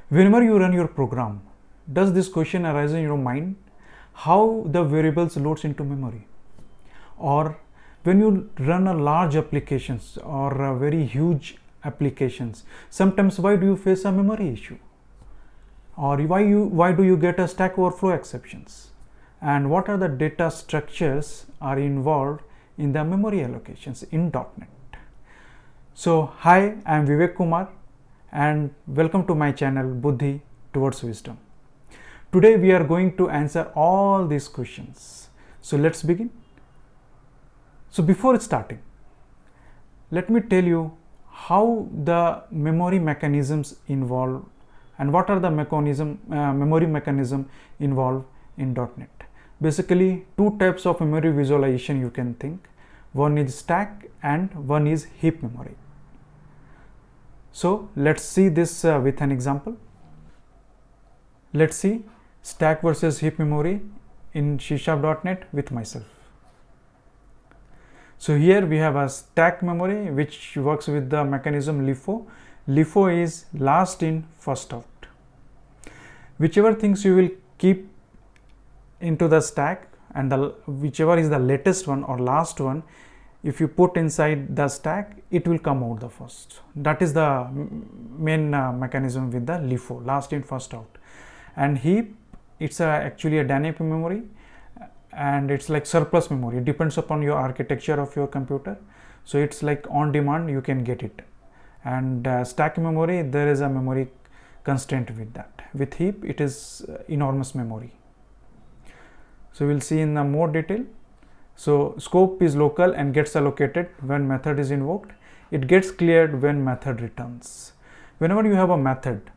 Whenever you run your program, does this question arise in your mind? How the variables loads into memory? Or when you run a large applications or a very huge applications, sometimes why do you face a memory issue? Or why do you get a Stack Overflow exceptions? And what are the data structures are involved in the memory allocations in .NET? So hi, I am Vivek Kumar and welcome to my channel Buddhi Towards Wisdom. Today we are going to answer all these questions. So let's begin. So before starting, let me tell you how the memory mechanisms involve and what are the memory mechanism involved in .NET. Basically, two types of memory visualization you can think. One is stack and one is heap memory. So let's see this with an example. Let's see stack versus heap memory in C#.NET with myself. So here we have a stack memory which works with the mechanism LIFO. LIFO is last in, first out. Whichever things you will keep into the stack and whichever is the latest one or last one, if you put inside the stack, it will come out the first. That is the main mechanism with the LIFO, last in, first out. And heap, it's actually a dynamic memory and it's like surplus memory. It depends upon your architecture of your computer. So it's like on demand, you can get it. And stack memory, there is a memory constraint with that. With heap, it is enormous memory. So we'll see in more detail. So scope is local and gets allocated when method is invoked. It gets cleared when method returns. Whenever you have a method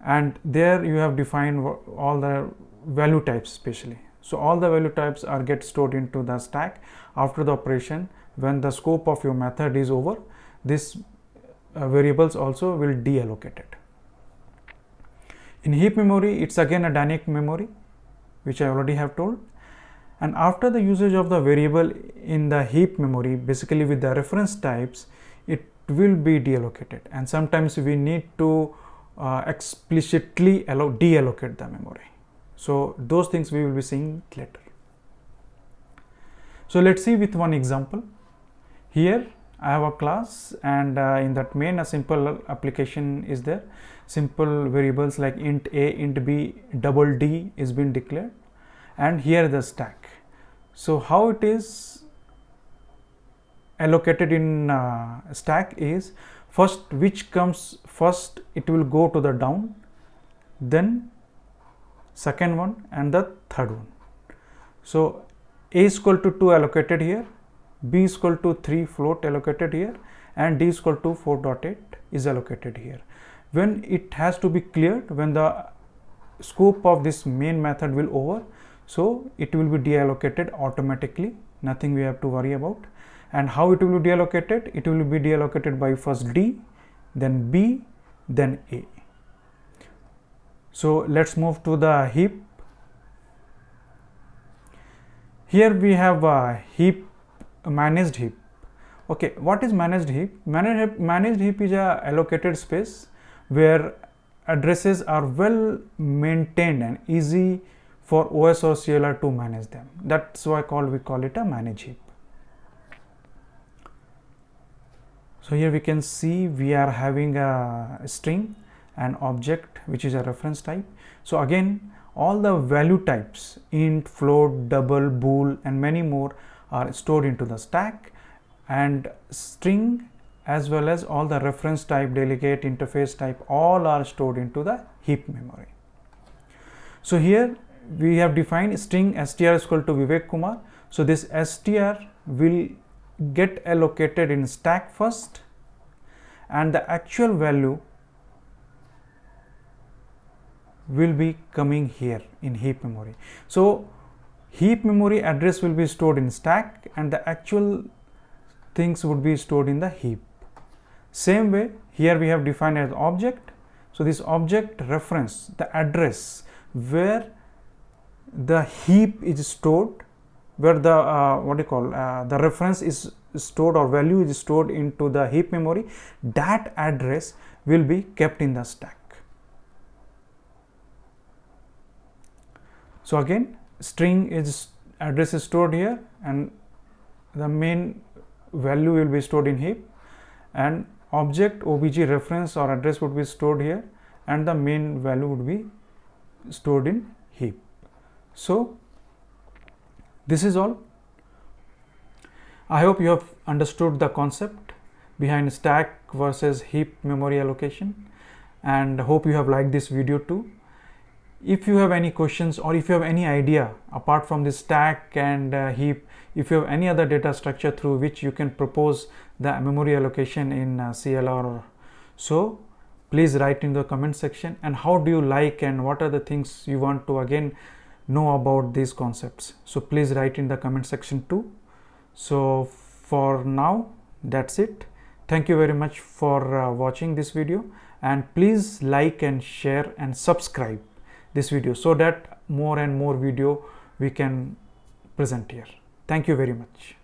and there you have defined all the value types especially. So all the value types are get stored into the stack after the operation. When the scope of your method is over, this variables also will deallocated. In heap memory, it's again a dynamic memory, which I already have told. And after the usage of the variable in the heap memory, basically with the reference types, it will be deallocated. And sometimes we need to explicitly deallocate the memory. So those things we will be seeing later. So let's see with one example. Here I have a class and in that main a simple application is there. Simple variables like int a, int b, double d is been declared. And here the stack. So how it is allocated in stack is first which comes first, it will go to the down, then second one and the third one. So a is equal to 2 allocated here, b is equal to 3 float allocated here, and d is equal to 4.8 is allocated here. When it has to be cleared, when the scope of this main method will over, so it will be deallocated automatically, nothing we have to worry about. And how it will be deallocated? It will be deallocated by first D, then B, then A. So let's move to the heap. Here we have a heap, managed heap. Okay, what is managed heap? Managed heap is a allocated space where addresses are well maintained and easy for OS or CLR to manage them. That's why we call it a managed heap. So here we can see we are having a string, an object which is a reference type. So again, all the value types int, float, double, bool and many more are stored into the stack, and string as well as all the reference type, delegate, interface type, all are stored into the heap memory. So here we have defined string str is equal to Vivek Kumar. So this str will get allocated in stack first and the actual value will be coming here in heap memory. So heap memory address will be stored in stack and the actual things would be stored in the heap. Same way here we have defined as object. So this object reference the address where the heap is stored, where the the reference is stored or value is stored into the heap memory, that address will be kept in the stack. So again, string is address is stored here, and the main value will be stored in heap, and object obj reference or address would be stored here, and the main value would be stored in heap. So this is all. I hope you have understood the concept behind stack versus heap memory allocation, and hope you have liked this video too. If you have any questions, or if you have any idea apart from this stack and heap, if you have any other data structure through which you can propose the memory allocation in CLR, so please write in the comment section, and how do you like and what are the things you want to again know about these concepts. So please write in the comment section too. So for now, that's it. Thank you very much for watching this video, and please like and share and subscribe this video so that more and more video we can present here. Thank you very much.